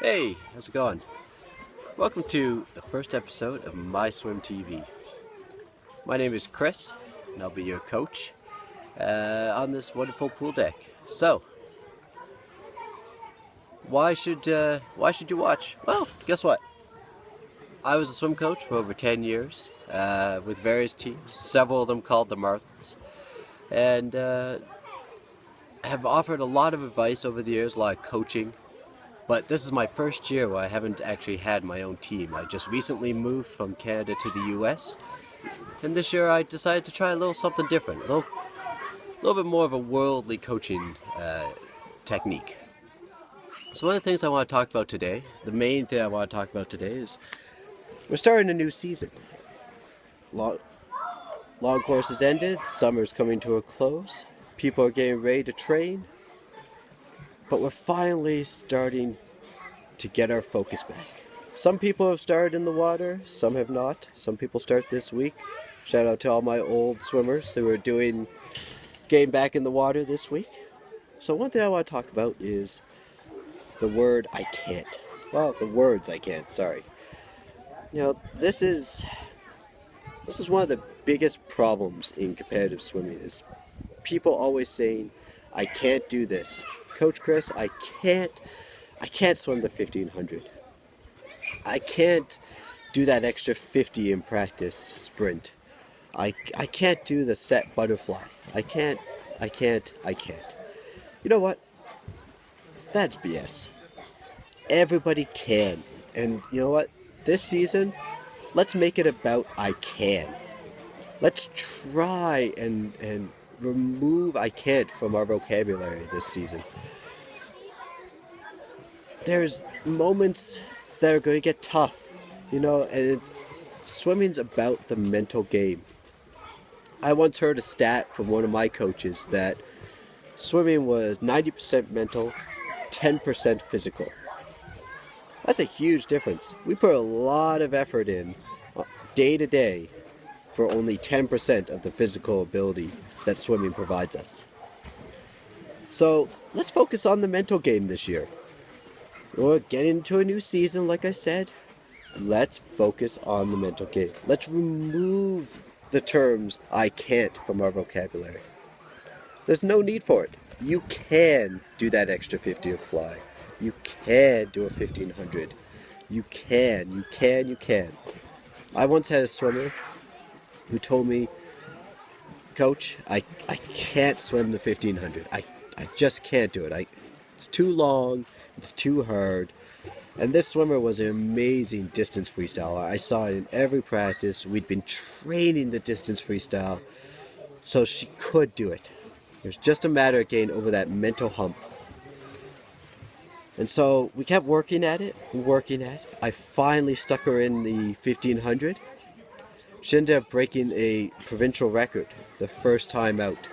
Hey, how's it going? Welcome to the first episode of My Swim TV. My name is Chris, and I'll be your coach on this wonderful pool deck. So, why should you watch? Well, guess what? I was a swim coach for over 10 years with various teams, several of them called the Martins, and have offered a lot of advice over the years, a lot of coaching. But this is my first year where I haven't actually had my own team. I just recently moved from Canada to the US, and this year I decided to try a little something different, a little bit more of a worldly coaching technique. So one of the things I want to talk about today, the main thing I want to talk about today is we're starting a new season. Long course has ended, summer's coming to a close, people are getting ready to train, but we're finally starting to get our focus back. Some people have started in the water, some have not. Some people start this week. Shout out to all my old swimmers who are getting back in the water this week. So one thing I want to talk about is the word I can't. Well, the words I can't, sorry. This is one of the biggest problems in competitive swimming is people always saying, I can't do this. Coach Chris, I can't swim the 1500. I can't do that extra 50 in practice sprint. I can't do the set butterfly. I can't. You know what? That's BS. Everybody can. And you know what? This season, let's make it about I can. Let's try and remove I can't from our vocabulary this season. There's moments that are going to get tough, and swimming's about the mental game. I once heard a stat from one of my coaches that swimming was 90% mental, 10% physical. That's a huge difference. We put a lot of effort in day to day for only 10% of the physical ability that swimming provides us. So let's focus on the mental game this year. We're getting into a new season, like I said. Let's focus on the mental game. Let's remove the terms I can't from our vocabulary. There's no need for it. You can do that extra 50 of fly. You can do a 1500. You can. I once had a swimmer who told me, Coach, I can't swim the 1500. I just can't do it. It's too long. It's too hard. And this swimmer was an amazing distance freestyler. I saw it in every practice. We'd been training the distance freestyle, so she could do it. It was just a matter of getting over that mental hump. And so we kept working at it. I finally stuck her in the 1500. She ended up breaking a provincial record the first time out.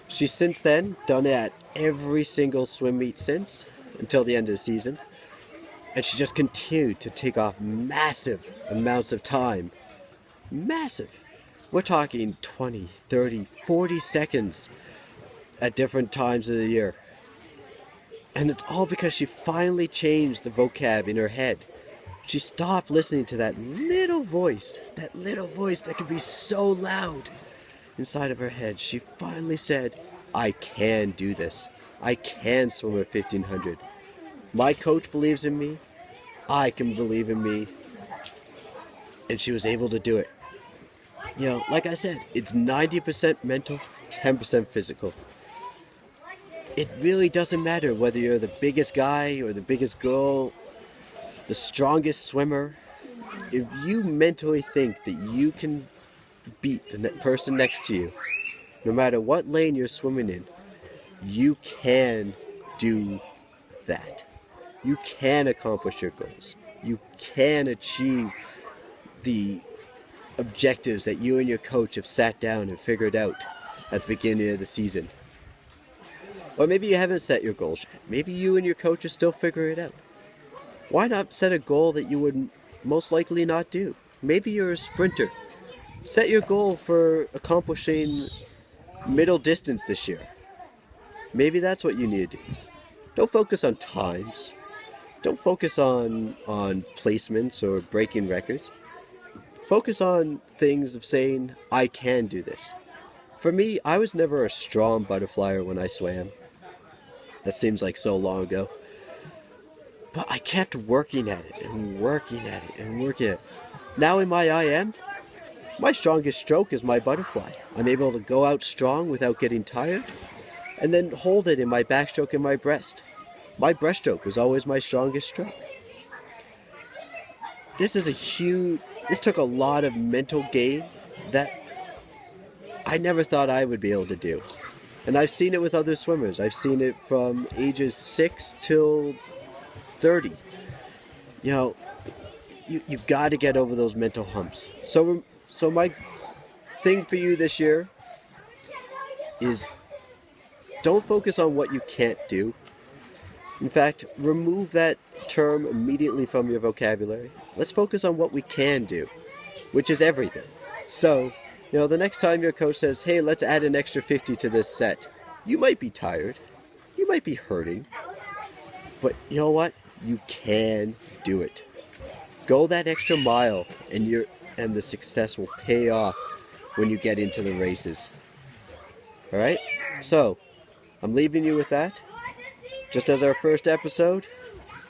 She's since then done it at every single swim meet since, until the end of the season. And she just continued to take off massive amounts of time. Massive. We're talking 20, 30, 40 seconds at different times of the year. And it's all because she finally changed the vocab in her head. She stopped listening to that little voice that can be so loud inside of her head. She finally said, I can do this. I can swim a 1500. My coach believes in me. I can believe in me. And she was able to do it. Like I said, it's 90% mental, 10% physical. It really doesn't matter whether you're the biggest guy or the biggest girl, the strongest swimmer. If you mentally think that you can beat the person next to you, no matter what lane you're swimming in, you can do that. You can accomplish your goals. You can achieve the objectives that you and your coach have sat down and figured out at the beginning of the season. Or maybe you haven't set your goals yet. Maybe you and your coach are still figuring it out. Why not set a goal that you would most likely not do? Maybe you're a sprinter. Set your goal for accomplishing middle distance this year. Maybe that's what you need to do. Don't focus on times. Don't focus on placements or breaking records. Focus on things of saying, I can do this. For me, I was never a strong butterflyer when I swam. That seems like so long ago. But I kept working at it and working at it and working at it. Now in my IM, my strongest stroke is my butterfly. I'm able to go out strong without getting tired and then hold it in my backstroke and my breast. My breaststroke was always my strongest stroke. This took a lot of mental game that I never thought I would be able to do. And I've seen it with other swimmers. I've seen it from ages 6 till 30. You know, you've got to get over those mental humps. So my thing for you this year is don't focus on what you can't do. In fact, remove that term immediately from your vocabulary. Let's focus on what we can do, which is everything. So, the next time your coach says, hey, let's add an extra 50 to this set, you might be tired, you might be hurting, but you know what? You can do it. Go that extra mile, and the success will pay off when you get into the races. All right? So, I'm leaving you with that. Just as our first episode,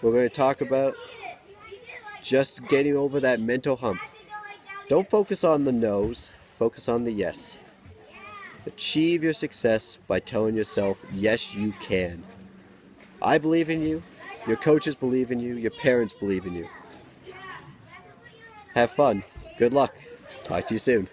we're going to talk about just getting over that mental hump. Don't focus on the no's, focus on the yes. Achieve your success by telling yourself, yes, you can. I believe in you, your coaches believe in you, your parents believe in you. Have fun. Good luck. Talk to you soon.